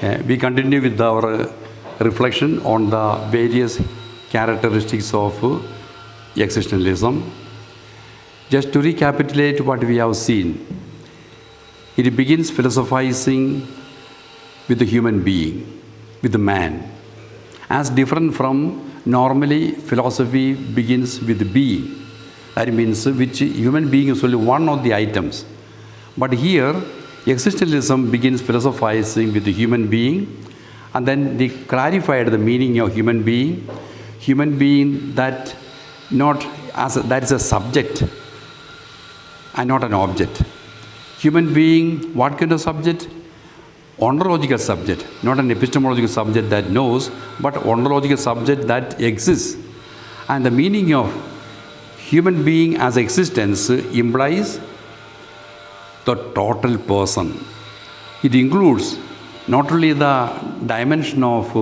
We continue with our reflection on the various characteristics of existentialism. Just to recapitulate what we have seen, it begins philosophizing with the human being, with the man. As different from normally, philosophy begins with the being. That means which human being is only one of the items. But here, existentialism begins philosophizing with the human being, and then they clarified the meaning of human being that that is a subject and not an object. Human being, what kind of subject? Ontological subject, not an epistemological subject that knows, but ontological subject that exists. And the meaning of human being as existence implies the total person. It includes not only the dimension of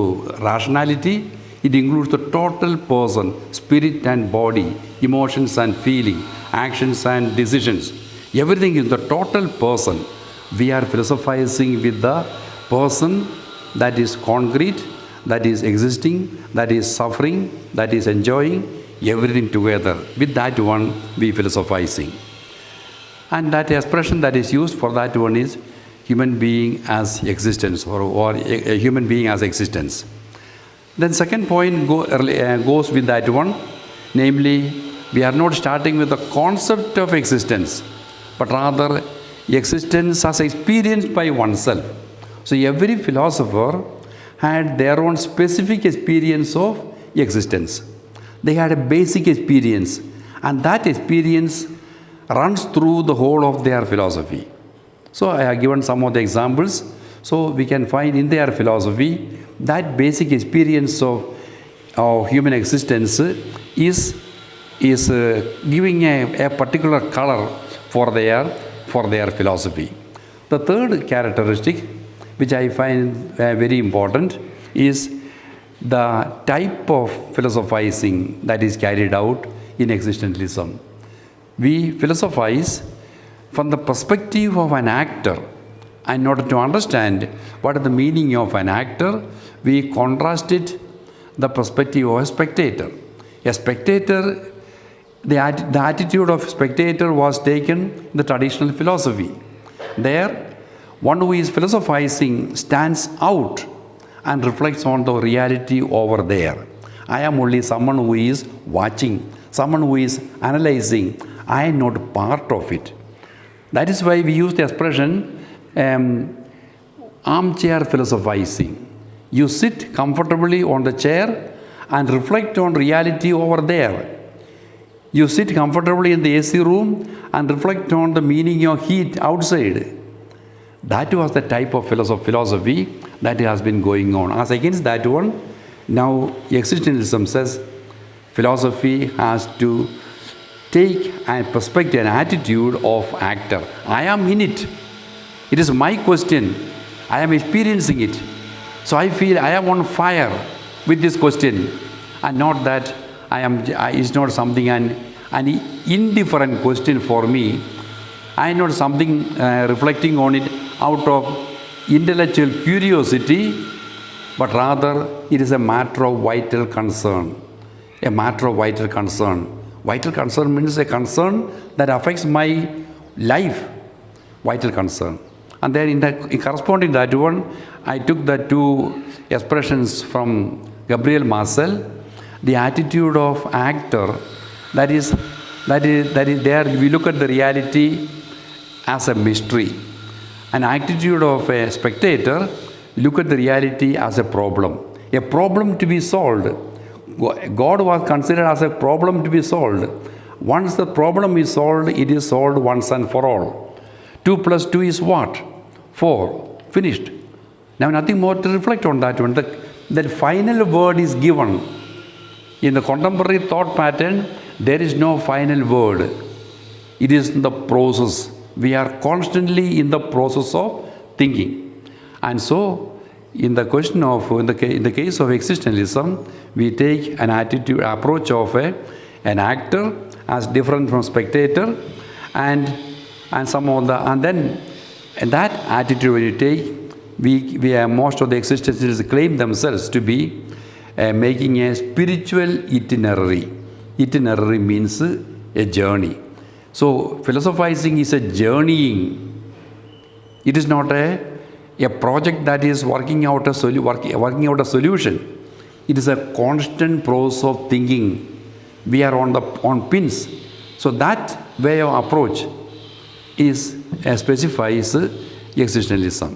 rationality, it includes the total person, spirit and body, emotions and feeling, actions and decisions. Everything is the total person. We are philosophizing with the person that is concrete, that is existing, that is suffering, that is enjoying, everything together. With that one, we philosophizing. And that expression that is used for that one is human being as existence or a human being as existence. Then second point goes with that one, namely, we are not starting with the concept of existence, but rather existence as experienced by oneself. So every philosopher had their own specific experience of existence. They had a basic experience, and that experience runs through the whole of their philosophy. So I have given some of the examples. So we can find in their philosophy that basic experience of human existence is giving a particular color for their philosophy. The third characteristic, which I find very important, is the type of philosophizing that is carried out in existentialism. We philosophize from the perspective of an actor. In order to understand what is the meaning of an actor, we contrasted the perspective of a spectator. A spectator, the attitude of spectator was taken in the traditional philosophy. There, one who is philosophizing stands out and reflects on the reality over there. I am only someone who is watching, someone who is analyzing. I am not part of it. That is why we use the expression armchair philosophizing. You sit comfortably on the chair and reflect on reality over there. You sit comfortably in the AC room and reflect on the meaning of heat outside. That was the type of philosophy that has been going on. As against that one, now existentialism says philosophy has to take a perspective, an attitude of actor. I am in it. It is my question. I am experiencing it. So I feel I am on fire with this question, and not that it's not something an indifferent question for me. I am not something reflecting on it out of intellectual curiosity, but rather it is a matter of vital concern. A matter of vital concern. Vital concern means a concern that affects my life. Vital concern. And then in corresponding to that one, I took the two expressions from Gabriel Marcel. The attitude of actor, that is there. We look at the reality as a mystery. An attitude of a spectator, look at the reality as a problem to be solved. God was considered as a problem to be solved. Once the problem is solved, it is solved once and for all. 2 plus 2 is what? 4. Finished. Now nothing more to reflect on that one. The final word is given. In the contemporary thought pattern, there is no final word. It is the process. We are constantly in the process of thinking. And so, in the case of existentialism, we take an approach of an actor as different from spectator, and then that attitude when you take, most of the existentialists claim themselves to be making a spiritual itinerary. Itinerary means a journey. So philosophizing is a journeying. It is not a project that is working out a solution. It is a constant process of thinking. We are on pins. So that way of approach specifies existentialism.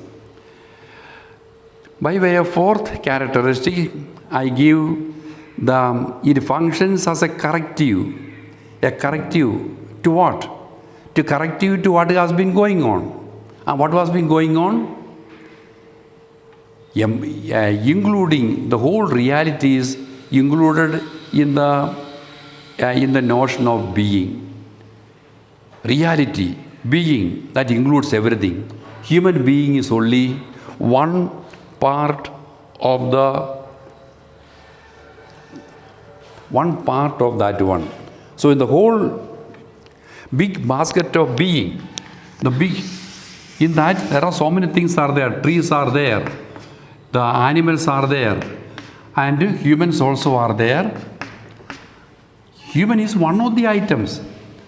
By way of fourth characteristic, I give it functions as a corrective. A corrective to what? To corrective to what has been going on. And what has been going on? Including the whole reality is included in the notion of being. Reality, being, that includes everything. Human being is only one part of that one. So in the whole big basket of being, in that there are so many things are there. Trees are there, the animals are there, and humans also are there. Human is one of the items.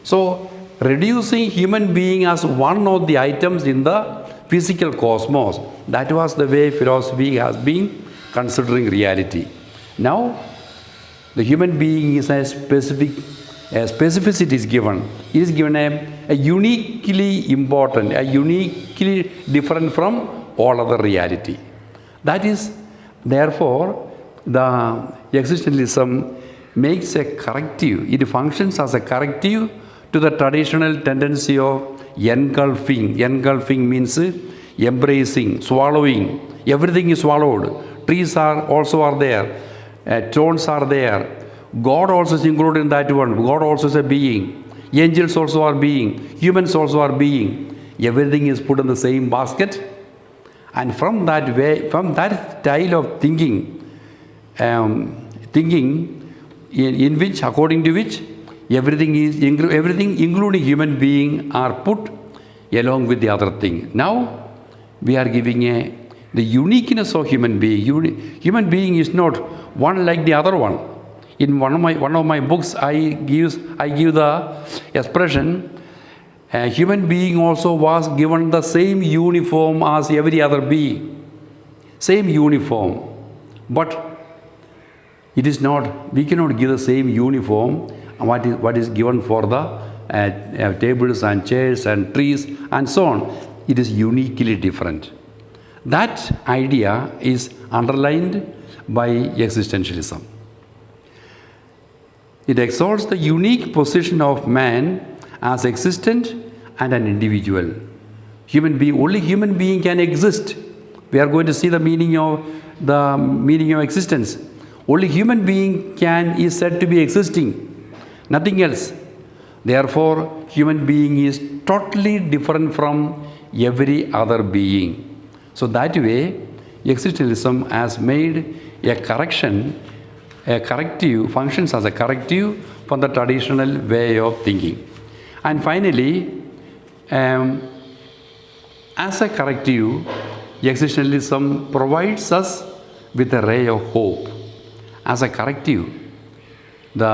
So reducing human being as one of the items in the physical cosmos, that was the way philosophy has been considering reality. Now the human being is a specificity is given. It is given a uniquely important, a uniquely different from all other reality. That is, therefore, the existentialism makes a corrective. It functions as a corrective to the traditional tendency of engulfing. Engulfing means embracing, swallowing. Everything is swallowed. Trees are there. Stones are there. God also is included in that one. God also is a being. Angels also are being. Humans also are being. Everything is put in the same basket. And from that style of thinking, in which, according to which, everything including human being are put along with the other thing. Now we are giving the uniqueness of human being. Human being is not one like the other one. In one of my books, I give the expression, human being also was given the same uniform as every other being. Same uniform. But it is not, we cannot give the same uniform what is given for the tables and chairs and trees and so on. It is uniquely different. That idea is underlined by existentialism. It exalts the unique position of man as existent and an individual. Only human being can exist. We are going to see the meaning of existence. Only human being is said to be existing, nothing else. Therefore, human being is totally different from every other being. So that way, existentialism has made a corrective, functions as a corrective from the traditional way of thinking. And finally, as a corrective, existentialism provides us with a ray of hope. As a corrective, the